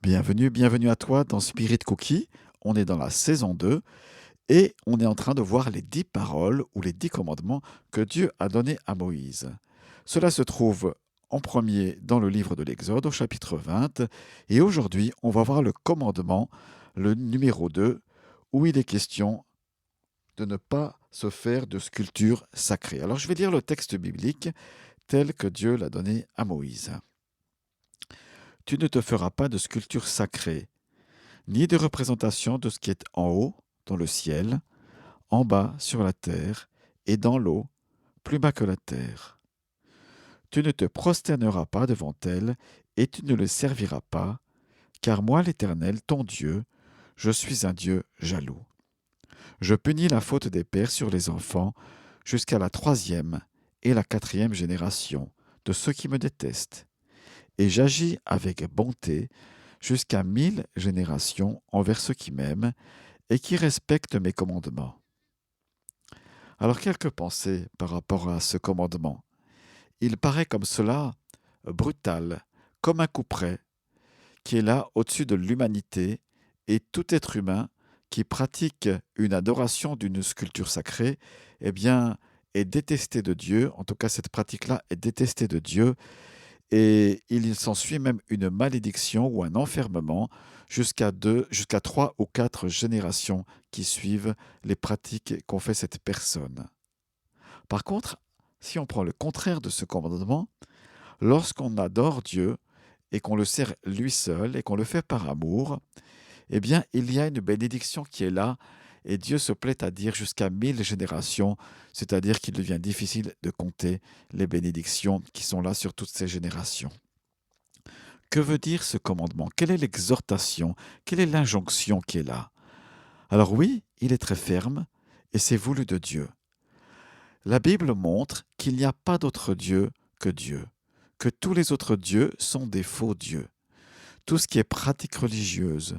Bienvenue à toi dans Spirit Cookie. On est dans la saison 2 et on est en train de voir les 10 paroles ou les 10 commandements que Dieu a donnés à Moïse. Cela se trouve en premier dans le livre de l'Exode au chapitre 20 et aujourd'hui on va voir le commandement, le numéro 2, où il est question de ne pas se faire de sculpture sacrée. Alors je vais lire le texte biblique tel que Dieu l'a donné à Moïse. Tu ne te feras pas de sculpture sacrée, ni de représentation de ce qui est en haut, dans le ciel, en bas, sur la terre, et dans l'eau, plus bas que la terre. Tu ne te prosterneras pas devant elles, et tu ne les serviras pas, car moi, l'Éternel, ton Dieu, je suis un Dieu jaloux. Je punis la faute des pères sur les enfants, jusqu'à la 3e et la 4e génération de ceux qui me détestent, et j'agis avec bonté jusqu'à 1000 générations envers ceux qui m'aiment et qui respectent mes commandements. Alors quelques pensées par rapport à ce commandement. Il paraît comme cela brutal, comme un couperet, qui est là au-dessus de l'humanité, et tout être humain qui pratique une adoration d'une sculpture sacrée, eh bien, est détesté de Dieu. En tout cas, cette pratique-là est détestée de Dieu, et il s'ensuit même une malédiction ou un enfermement jusqu'à 3 ou 4 générations qui suivent les pratiques qu'ont fait cette personne. Par contre, si on prend le contraire de ce commandement, lorsqu'on adore Dieu et qu'on le sert lui seul et qu'on le fait par amour, eh bien, il y a une bénédiction qui est là, et Dieu se plaît à dire jusqu'à 1000 générations, c'est-à-dire qu'il devient difficile de compter les bénédictions qui sont là sur toutes ces générations. Que veut dire ce commandement? Quelle est l'exhortation? Quelle est l'injonction qui est là? Alors oui, il est très ferme, et c'est voulu de Dieu. La Bible montre qu'il n'y a pas d'autre Dieu, que tous les autres dieux sont des faux dieux. Tout ce qui est pratique religieuse,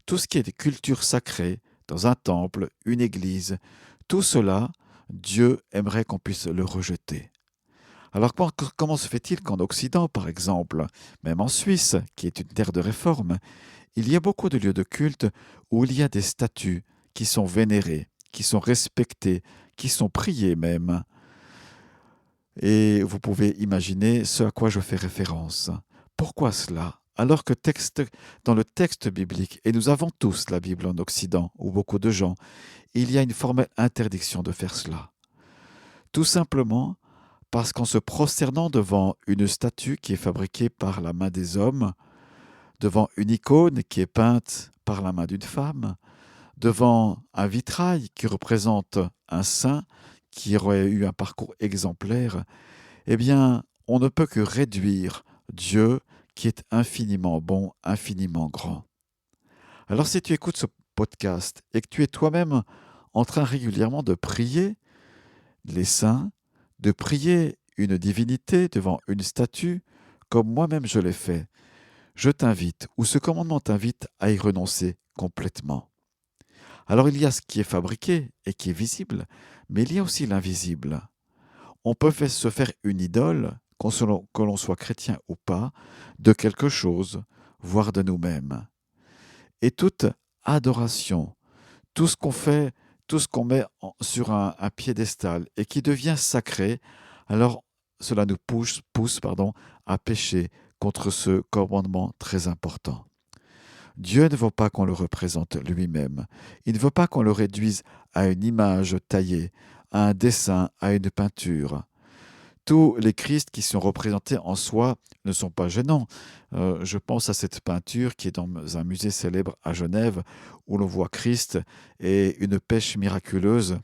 tout ce qui est culture sacrée, dans un temple, une église, tout cela, Dieu aimerait qu'on puisse le rejeter. Alors comment se fait-il qu'en Occident, par exemple, même en Suisse, qui est une terre de réforme, il y a beaucoup de lieux de culte où il y a des statues qui sont vénérées, qui sont respectées, qui sont priées même. Et vous pouvez imaginer ce à quoi je fais référence. Pourquoi cela? Alors que dans le texte biblique, et nous avons tous la Bible en Occident, ou beaucoup de gens, il y a une formelle interdiction de faire cela. Tout simplement parce qu'en se prosternant devant une statue qui est fabriquée par la main des hommes, devant une icône qui est peinte par la main d'une femme, devant un vitrail qui représente un saint qui aurait eu un parcours exemplaire, eh bien, on ne peut que réduire Dieu qui est infiniment bon, infiniment grand. Alors si tu écoutes ce podcast et que tu es toi-même en train régulièrement de prier les saints, de prier une divinité devant une statue, comme moi-même je l'ai fait, je t'invite, ou ce commandement t'invite à y renoncer complètement. Alors il y a ce qui est fabriqué et qui est visible, mais il y a aussi l'invisible. On peut se faire une idole, que l'on soit chrétien ou pas, de quelque chose, voire de nous-mêmes. Et toute adoration, tout ce qu'on fait, tout ce qu'on met sur un piédestal et qui devient sacré, alors cela nous pousse à pécher contre ce commandement très important. Dieu ne veut pas qu'on le représente lui-même. Il ne veut pas qu'on le réduise à une image taillée, à un dessin, à une peinture. Tous les Christ qui sont représentés en soi ne sont pas gênants. Je pense à cette peinture qui est dans un musée célèbre à Genève, où l'on voit Christ et une pêche miraculeuse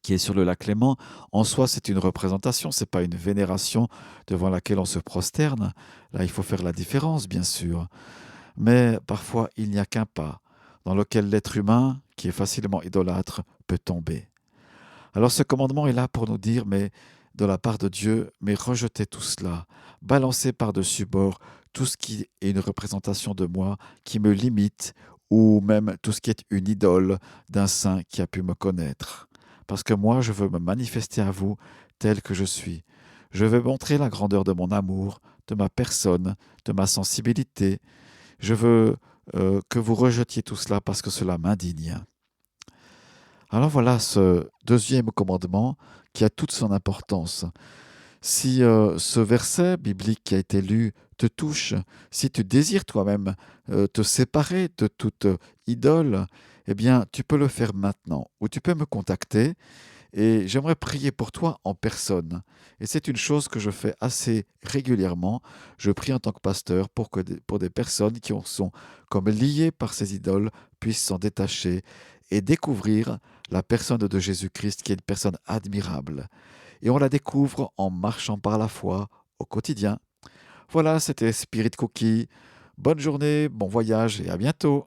qui est sur le lac Léman. En soi, c'est une représentation, ce n'est pas une vénération devant laquelle on se prosterne. Là, il faut faire la différence, bien sûr. Mais parfois, il n'y a qu'un pas dans lequel l'être humain, qui est facilement idolâtre, peut tomber. Alors ce commandement est là pour nous dire, mais de la part de Dieu, mais rejetez tout cela, balancez par-dessus bord tout ce qui est une représentation de moi, qui me limite, ou même tout ce qui est une idole d'un saint qui a pu me connaître. Parce que moi, je veux me manifester à vous tel que je suis. Je veux montrer la grandeur de mon amour, de ma personne, de ma sensibilité. Je veux que vous rejetiez tout cela parce que cela m'indigne. Alors voilà ce deuxième commandement qui a toute son importance. Si ce verset biblique qui a été lu te touche, si tu désires toi-même te séparer de toute idole, eh bien tu peux le faire maintenant ou tu peux me contacter et j'aimerais prier pour toi en personne. Et c'est une chose que je fais assez régulièrement. Je prie en tant que pasteur pour des personnes qui sont comme liées par ces idoles puissent s'en détacher et découvrir la personne de Jésus-Christ qui est une personne admirable. Et on la découvre en marchant par la foi au quotidien. Voilà, c'était Spirit Cookie. Bonne journée, bon voyage et à bientôt.